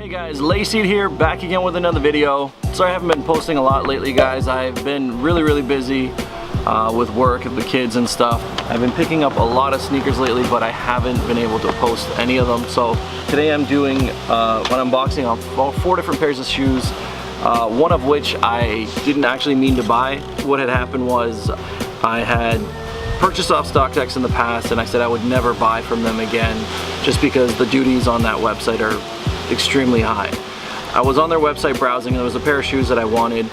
Hey guys, Lacey here, back again with another video. Sorry I haven't been posting a lot lately, guys. I've been really busy with work and the kids and stuff. I've been picking up a lot of sneakers lately, but I haven't been able to post any of them. So today I'm doing an unboxing of 4 different pairs of shoes, one of which I didn't actually mean to buy. What had happened was I had purchased off StockX in the past, and I said I would never buy from them again just because the duties on that website are extremely high. I was on their website browsing, and there was a pair of shoes that I wanted.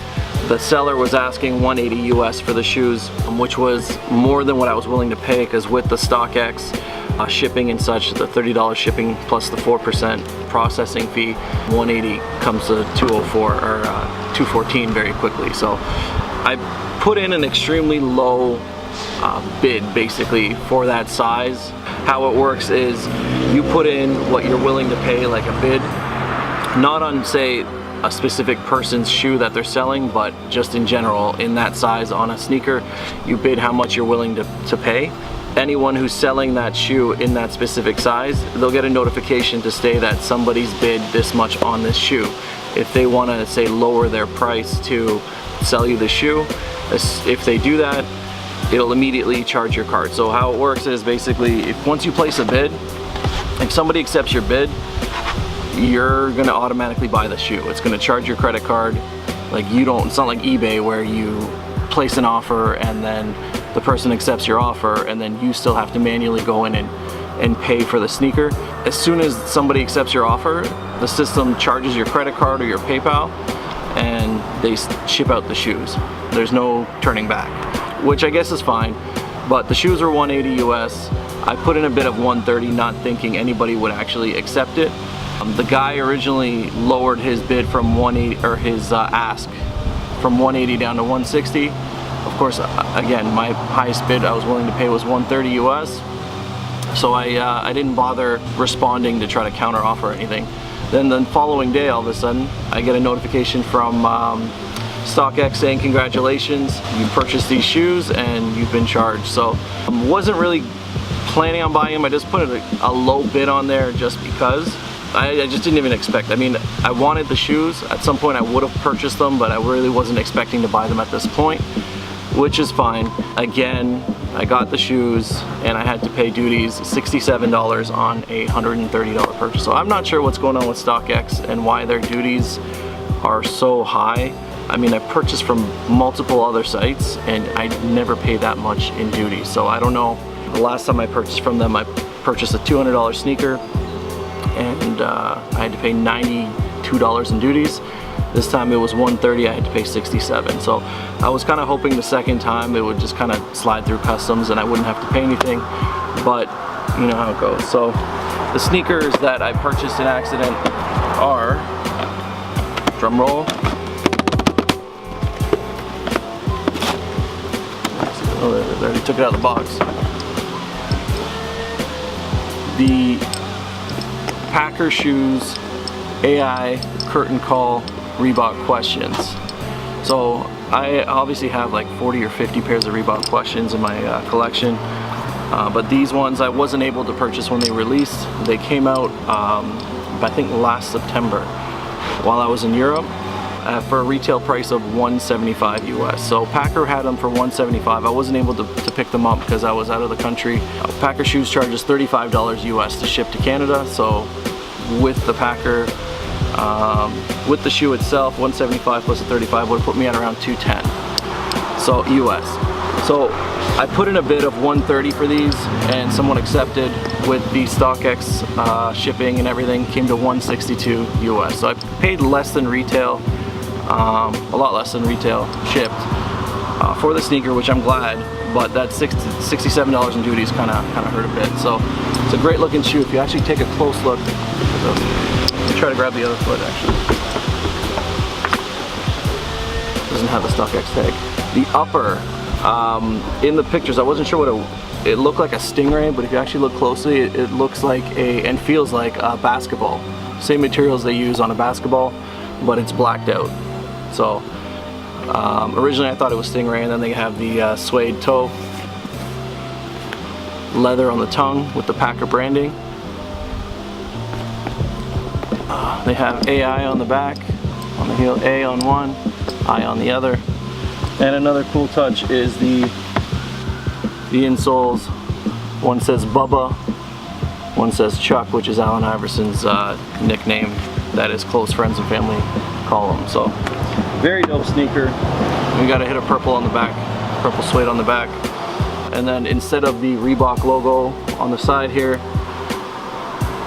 The seller was asking $180 US for the shoes, which was more than what I was willing to pay, because with the StockX shipping and such, the $30 shipping plus the 4% processing fee, $180 comes to $204 or $214 very quickly. So I put in an extremely low bid basically for that size. How it works is you put in what you're willing to pay, like a bid, not on say a specific person's shoe that they're selling, but just in general in that size on a sneaker. You bid how much you're willing to pay. Anyone who's selling that shoe in that specific size, they'll get a notification to say that somebody's bid this much on this shoe. If they want to say lower their price to sell you the shoe, if they do that, it'll immediately charge your card. So how it works is basically, if once you place a bid, if somebody accepts your bid, you're gonna automatically buy the shoe. It's gonna charge your credit card. Like it's not like eBay where you place an offer and then the person accepts your offer and then you still have to manually go in and pay for the sneaker. As soon as somebody accepts your offer, the system charges your credit card or your PayPal and they ship out the shoes. There's no turning back, which I guess is fine, but the shoes are $180 US. I put in a bid of $130, not thinking anybody would actually accept it. The guy originally lowered his bid from 180, or his ask from 180 down to 160. Of course, again, my highest bid I was willing to pay was $130 US. So I didn't bother responding to try to counter offer or anything. Then the following day, all of a sudden, I get a notification from StockX saying congratulations, you purchased these shoes and you've been charged. So wasn't really planning on buying them. I just put a low bid on there just because. I just didn't even expect. I mean, I wanted the shoes. At some point I would have purchased them, but I really wasn't expecting to buy them at this point, which is fine. Again, I got the shoes and I had to pay duties, $67 on a $130 purchase. So I'm not sure what's going on with StockX and why their duties are so high. I mean, I purchased from multiple other sites and I never pay that much in duties. So I don't know. The last time I purchased from them, I purchased a $200 sneaker and I had to pay $92 in duties. This time it was $130, I had to pay $67. So I was kind of hoping the second time it would just kind of slide through customs and I wouldn't have to pay anything, but you know how it goes. So the sneakers that I purchased in accident are, drum roll, oh, they already took it out of the box. The Packer shoes AI curtain call Reebok questions. So I obviously have like 40 or 50 pairs of Reebok questions in my collection, but these ones I wasn't able to purchase when they released. They came out I think last September while I was in Europe for a retail price of $175 US. So Packer had them for $175. I wasn't able to pick them up because I was out of the country. Packer shoes charges $35 US to ship to Canada. So with the Packer, with the shoe itself, $175 plus the $35 would put me at around $210. So US. So I put in a bid of $130 for these and someone accepted. With the StockX shipping and everything, came to $162 US. So I paid less than retail, a lot less than retail shipped for the sneaker, which I'm glad, but that $67 in duties kind of hurt a bit. So it's a great looking shoe. If you actually take a close look, try to grab the other foot actually. Doesn't have the StockX tag. The upper, in the pictures, I wasn't sure what it looked like a stingray, but if you actually look closely, it looks like and feels like a basketball. Same materials they use on a basketball, but it's blacked out. So originally I thought it was stingray, and then they have the suede toe, leather on the tongue with the Packer branding. They have AI on the back, on the heel, A on one, I on the other. And another cool touch is the insoles. One says Bubba, one says Chuck, which is Allen Iverson's nickname that his close friends and family call him. So very dope sneaker. We got a hit of purple on the back, purple suede on the back. And then instead of the Reebok logo on the side here,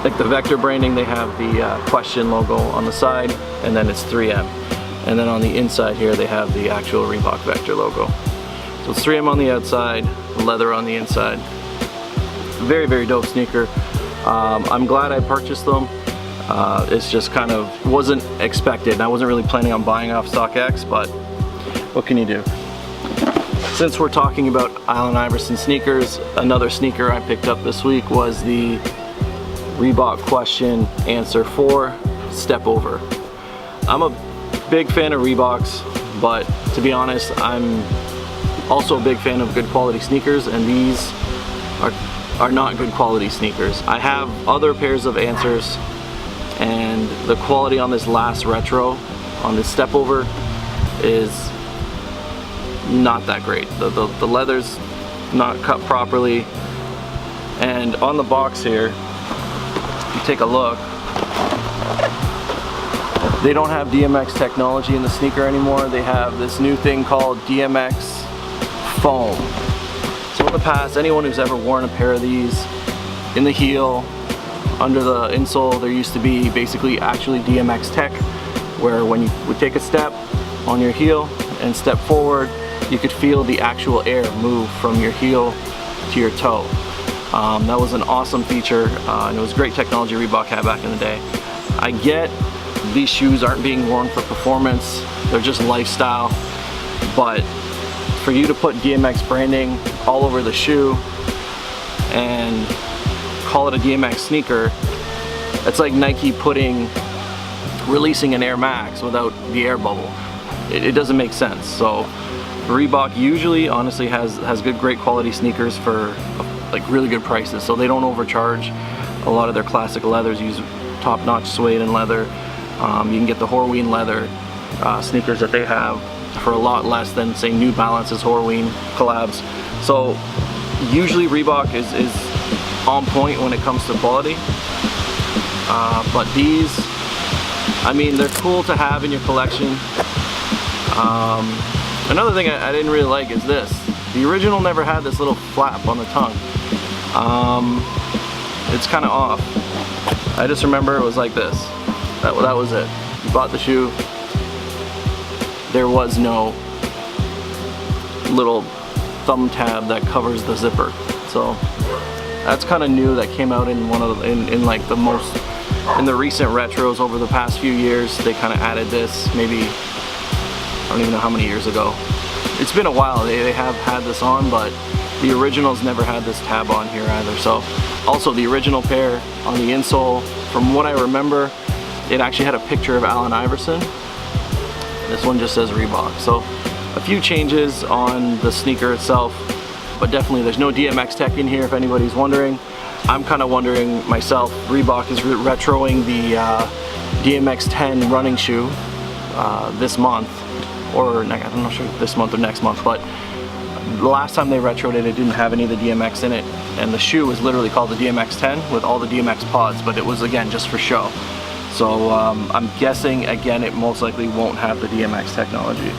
like the Vector branding, they have the question logo on the side, and then it's 3M. And then on the inside here, they have the actual Reebok Vector logo. So it's 3M on the outside, leather on the inside. Very, very dope sneaker. I'm glad I purchased them. It's just kind of wasn't expected. I wasn't really planning on buying off StockX, but what can you do? Since we're talking about Allen Iverson sneakers, another sneaker I picked up this week was the Reebok Question Answer 4 Stepover. I'm a big fan of Reeboks, but to be honest, I'm also a big fan of good quality sneakers, and these are not good quality sneakers. I have other pairs of Answers, and the quality on this last retro, on this Stepover, is not that great. The leather's not cut properly, and on the box here, if you take a look, they don't have DMX technology in the sneaker anymore. They have this new thing called DMX foam. So in the past, anyone who's ever worn a pair of these, in the heel, under the insole, there used to be basically actually DMX tech, where when you would take a step on your heel and step forward, you could feel the actual air move from your heel to your toe. That was an awesome feature, and it was great technology Reebok had back in the day. I get these shoes aren't being worn for performance, they're just lifestyle, but for you to put DMX branding all over the shoe and call it a DMX sneaker, it's like Nike releasing an Air Max without the air bubble. It doesn't make sense. So Reebok usually honestly has great quality sneakers for like really good prices, so they don't overcharge. A lot of their classic leathers use top-notch suede and leather. You can get the Horween leather sneakers that they have for a lot less than, say, New Balance's Horween collabs. So usually Reebok is on point when it comes to quality. But these, I mean, they're cool to have in your collection. Another thing I didn't really like is this. The original never had this little flap on the tongue. It's kind of off. I just remember it was like this. That was it. You bought the shoe, there was no little thumb tab that covers the zipper. So that's kind of new. That came out in in the recent retros over the past few years. They kind of added this, maybe, I don't even know how many years ago. It's been a while. They have had this on, but the originals never had this tab on here either. So also the original pair on the insole, from what I remember, it actually had a picture of Allen Iverson. This one just says Reebok. So a few changes on the sneaker itself, but definitely there's no DMX tech in here if anybody's wondering. I'm kind of wondering myself. Reebok is retroing the DMX 10 running shoe this month, or I'm not sure this month or next month, but the last time they retroed it, it didn't have any of the DMX in it, and the shoe was literally called the DMX 10 with all the DMX pods, but it was, again, just for show. So I'm guessing, again, it most likely won't have the DMX technology.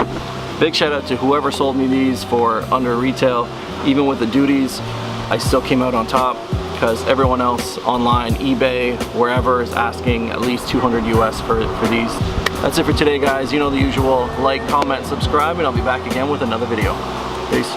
Big shout out to whoever sold me these for under retail. Even with the duties, I still came out on top, because everyone else online, eBay, wherever, is asking at least 200 US for these. That's it for today, guys. You know the usual. Like, comment, subscribe, and I'll be back again with another video. Peace.